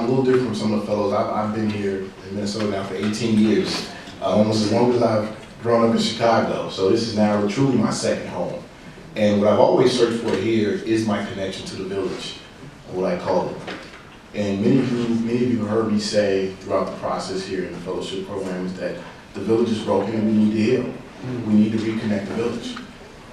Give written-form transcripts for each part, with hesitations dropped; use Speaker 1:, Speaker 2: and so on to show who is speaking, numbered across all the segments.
Speaker 1: I'm a little different from some of the fellows. I've been here in Minnesota now for 18 years, almost as long as I've grown up in Chicago. So this is now truly my second home. And what I've always searched for here is my connection to the village, what I call it. And many of you have heard me say throughout the process here in the fellowship program is that the village is broken and we need to heal. We need to reconnect the village.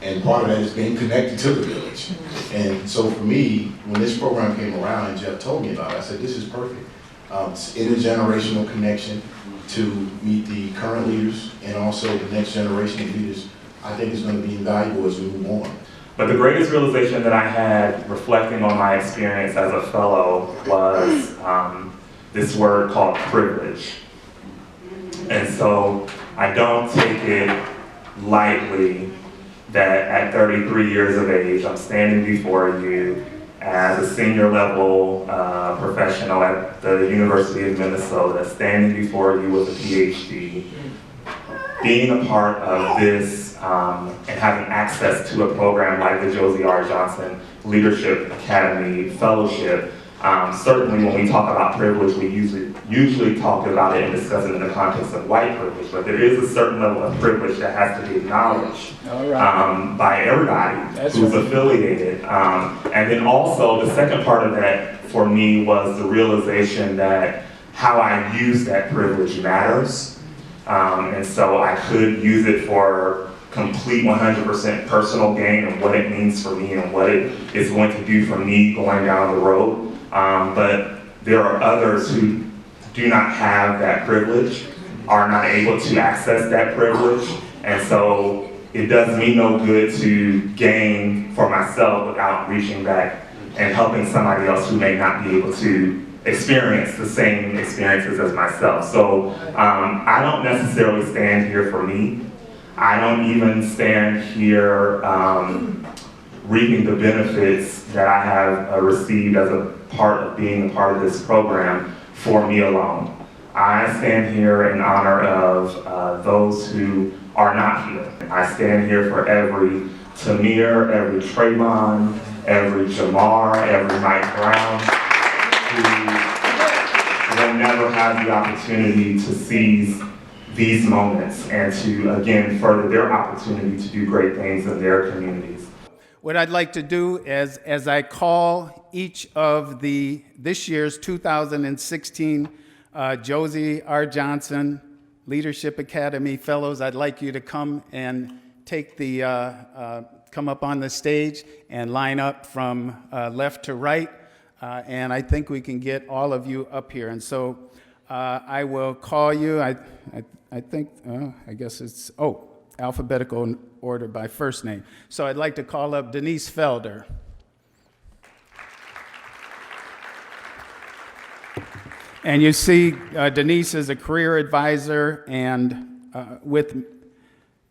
Speaker 1: And part of that is being connected to the village. And so for me, when this program came around and Jeff told me about it, I said, this is perfect. It's intergenerational connection to meet the current leaders and also the next generation of leaders. I think is going to be invaluable as we move on.
Speaker 2: But the greatest realization that I had reflecting on my experience as a fellow was this word called privilege. And so I don't take it lightly that at 33 years of age, I'm standing before you as a senior level professional at the University of Minnesota, standing before you with a PhD, being a part of this and having access to a program like the Jrjla Johnson Leadership Academy Fellowship. Certainly when we talk about privilege, we usually talk about it and discuss it in the context of white privilege, but there is a certain level of privilege that has to be acknowledged by everybody who's affiliated. And then also the second part of that for me was the realization that how I use that privilege matters. And so I could use it for complete 100% personal gain of what it means for me and what it is going to do for me going down the road. But there are others who do not have that privilege, are not able to access that privilege, and so it does me no good to gain for myself without reaching back and helping somebody else who may not be able to experience the same experiences as myself. So I don't necessarily stand here for me. I don't even stand here reaping the benefits that I have received as a part of being a part of this program for me alone. I stand here in honor of those who are not here. I stand here for every Tamir, every Trayvon, every Jamar, every Mike Brown, who will never have the opportunity to seize these moments and to, again, further their opportunity to do great things in their communities.
Speaker 3: What I'd like to do is, as I call each of this year's 2016 Jrjla Johnson Leadership Academy Fellows, I'd like you to come and take come up on the stage and line up from left to right. And I think we can get all of you up here. And so I will call you. I think, I guess it's, alphabetical order by first name. So I'd like to call up Denise Felder. And you see, Denise is a career advisor and with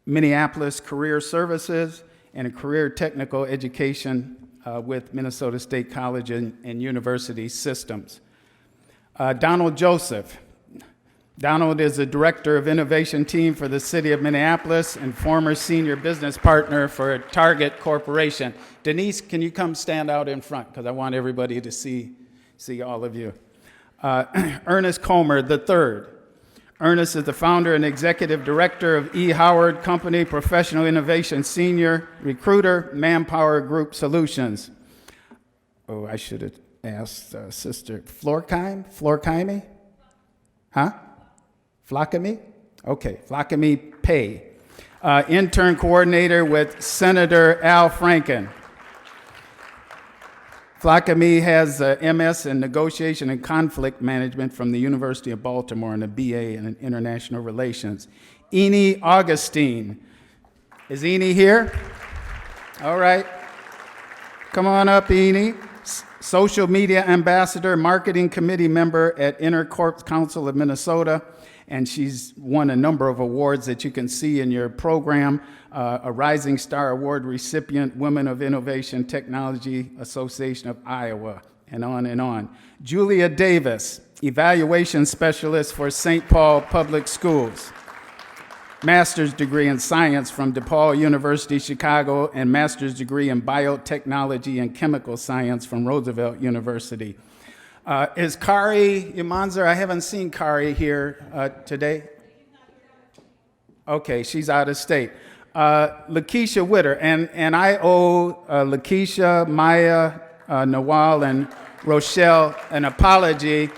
Speaker 3: Minneapolis Career Services and a career technical education with Minnesota State College and University Systems. Donald Joseph. Donald is the Director of Innovation Team for the City of Minneapolis and former Senior Business Partner for Target Corporation. Denise, can you come stand out in front? Because I want everybody to see all of you. Ernest Comer III. Ernest is the founder and executive director of E. Howard Company Professional Innovation Senior Recruiter, Manpower Group Solutions. Oh, I should have asked Sister Florkime? Huh? Flakami? Okay, Flakami Pay. Intern coordinator with Senator Al Franken. Flakami has a MS in Negotiation and Conflict Management from the University of Baltimore and a BA in International Relations. Eni Augustine. Is Eni here? All right. Come on up, Eni. Social Media Ambassador, Marketing Committee member at Intercorp Council of Minnesota, and she's won a number of awards that you can see in your program. A Rising Star Award recipient, Women of Innovation Technology Association of Iowa, and on and on. Julia Davis, Evaluation Specialist for St. Paul Public Schools. Master's degree in Science from DePaul University, Chicago, and master's degree in Biotechnology and Chemical Science from Roosevelt University. Is Kari Imanzer? I haven't seen Kari here today. Okay, she's out of state. Lakeisha Witter, and I owe Lakeisha, Maya, Nawal, and Rochelle an apology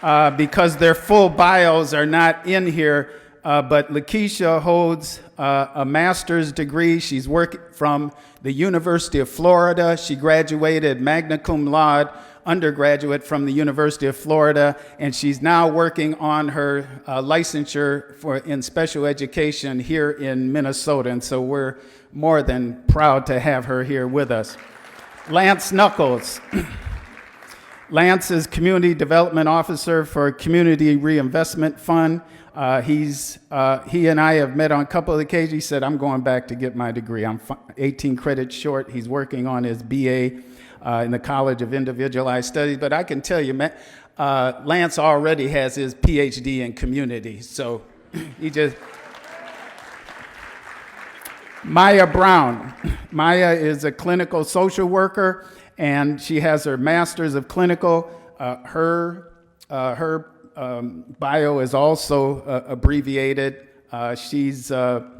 Speaker 3: because their full bios are not in here. But Lakeisha holds a master's degree. She's working from the University of Florida. She graduated magna cum laude, undergraduate from the University of Florida, and she's now working on her licensure in special education here in Minnesota. And so we're more than proud to have her here with us. Lance Knuckles. Lance is Community Development Officer for Community Reinvestment Fund. He and I have met on a couple of occasions. He said, I'm going back to get my degree. I'm 18 credits short. He's working on his BA in the College of Individualized Studies. But I can tell you, man, Lance already has his PhD in community. So he just... Maya Brown. Maya is a clinical social worker, and she has her master's of clinical. Her bio is also abbreviated. She's a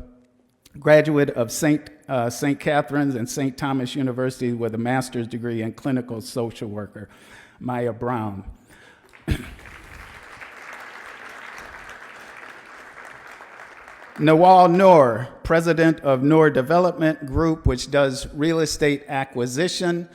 Speaker 3: graduate of St. Catherine's and St. Thomas University with a master's degree in clinical social worker. Maya Brown. Nawal Noor, president of Noor Development Group, which does real estate acquisition,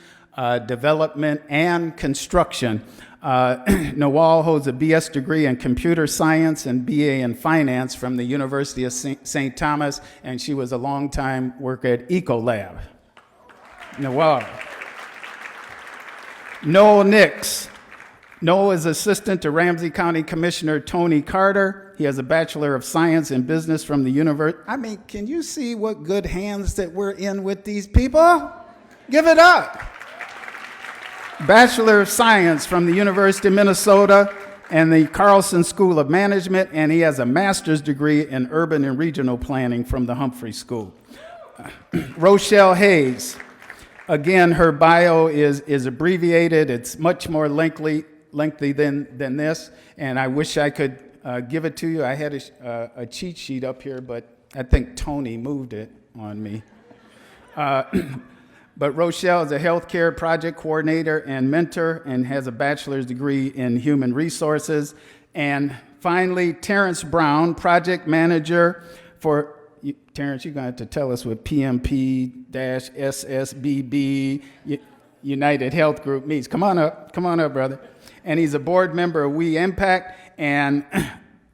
Speaker 3: development, and construction. Nawal holds a BS degree in computer science and BA in finance from the University of St. Thomas, and she was a longtime worker at Ecolab. Nawal. Noel Nix. Noel is assistant to Ramsey County Commissioner Tony Carter. He has a Bachelor of Science in Business from the University. I mean, can you see what good hands that we're in with these people? Give it up. Bachelor of Science from the University of Minnesota and the Carlson School of Management, and he has a master's degree in urban and regional planning from the Humphrey School. Rochelle Hayes. Again, her bio is abbreviated. It's much more lengthy than this, and I wish I could give it to you. I had a cheat sheet up here, but I think Tony moved it on me. But Rochelle is a healthcare project coordinator and mentor and has a bachelor's degree in human resources. And finally, Terrence Brown, project manager for, Terrence, you're going to have to tell us what PMP-SSBB United Health Group means. Come on up, brother. And he's a board member of We Impact and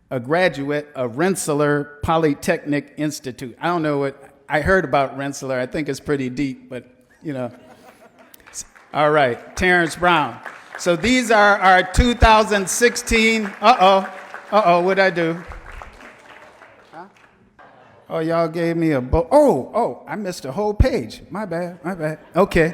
Speaker 3: a graduate of Rensselaer Polytechnic Institute. I don't know what, I heard about Rensselaer. I think it's pretty deep, but you know. All right, Terrence Brown. So these are our 2016, what'd I do? Huh? Oh, y'all gave me a, I missed a whole page. My bad. Okay.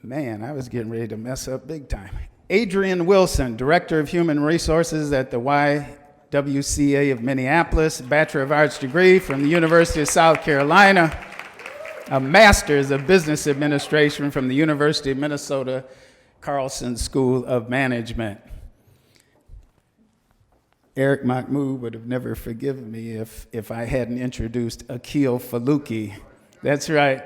Speaker 3: Man, I was getting ready to mess up big time. Adrian Wilson, Director of Human Resources at the YWCA of Minneapolis, Bachelor of Arts degree from the University of South Carolina, a Master's of Business Administration from the University of Minnesota Carlson School of Management. Eric Mahmoud would have never forgiven me if I hadn't introduced Akil Faluki. That's right.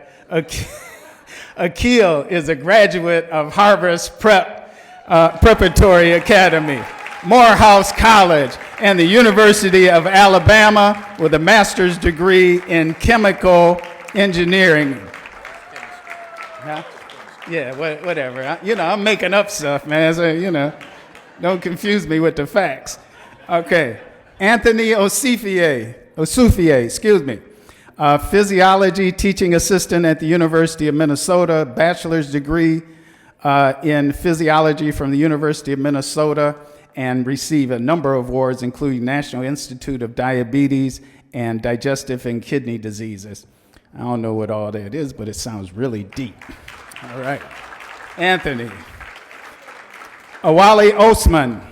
Speaker 3: Akil is a graduate of Harvard's Preparatory Academy, Morehouse College, and the University of Alabama with a master's degree in chemical engineering. Huh? Yeah, whatever. I'm making up stuff, man. So, don't confuse me with the facts. Okay. Anthony Osufier, physiology teaching assistant at the University of Minnesota, bachelor's degree in physiology from the University of Minnesota, and received a number of awards, including National Institute of Diabetes and Digestive and Kidney Diseases. I don't know what all that is, but it sounds really deep. All right. Anthony. Awali Osman,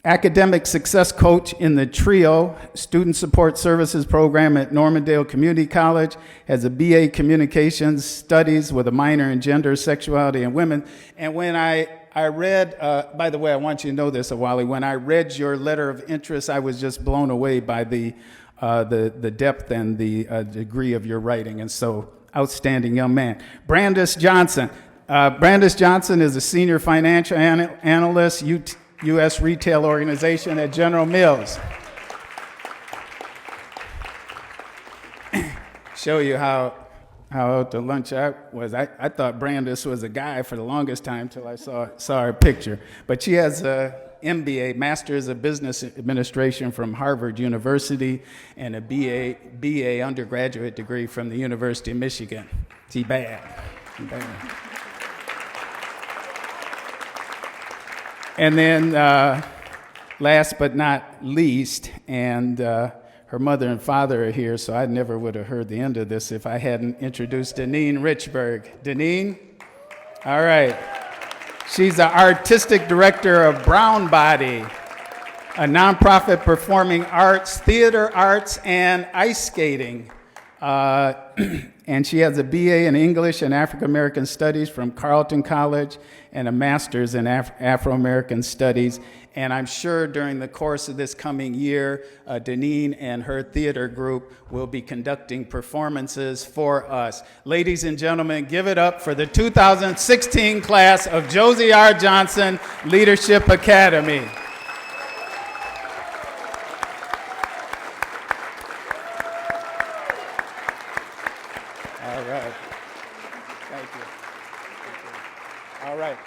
Speaker 3: academic success coach in the TRIO Student Support Services program at Normandale Community College, has a BA Communications Studies with a minor in Gender, Sexuality, and Women. And when I I read, by the way, I want you to know this, Awali, when I read your letter of interest, I was just blown away by the depth and the degree of your writing. And so, outstanding young man. Brandis Johnson. Brandis Johnson is a senior financial analyst, U.S. Retail Organization at General Mills. Show you how out to lunch I was. I thought Brandis was a guy for the longest time till I saw her picture. But she has a MBA, Master's of Business Administration from Harvard University, and a BA undergraduate degree from the University of Michigan. She bad. And then last but not least, and her mother and father are here, so I never would have heard the end of this if I hadn't introduced Deneen Richburg. Deneen? All right. She's the artistic director of Brown Body, a nonprofit performing arts, theater arts, and ice skating. And she has a BA in English and African American Studies from Carleton College and a master's in Afro-American Studies. And I'm sure during the course of this coming year, Deneen and her theater group will be conducting performances for us. Ladies and gentlemen, give it up for the 2016 class of Josie R. Johnson Leadership Academy. All right. Thank you. All right.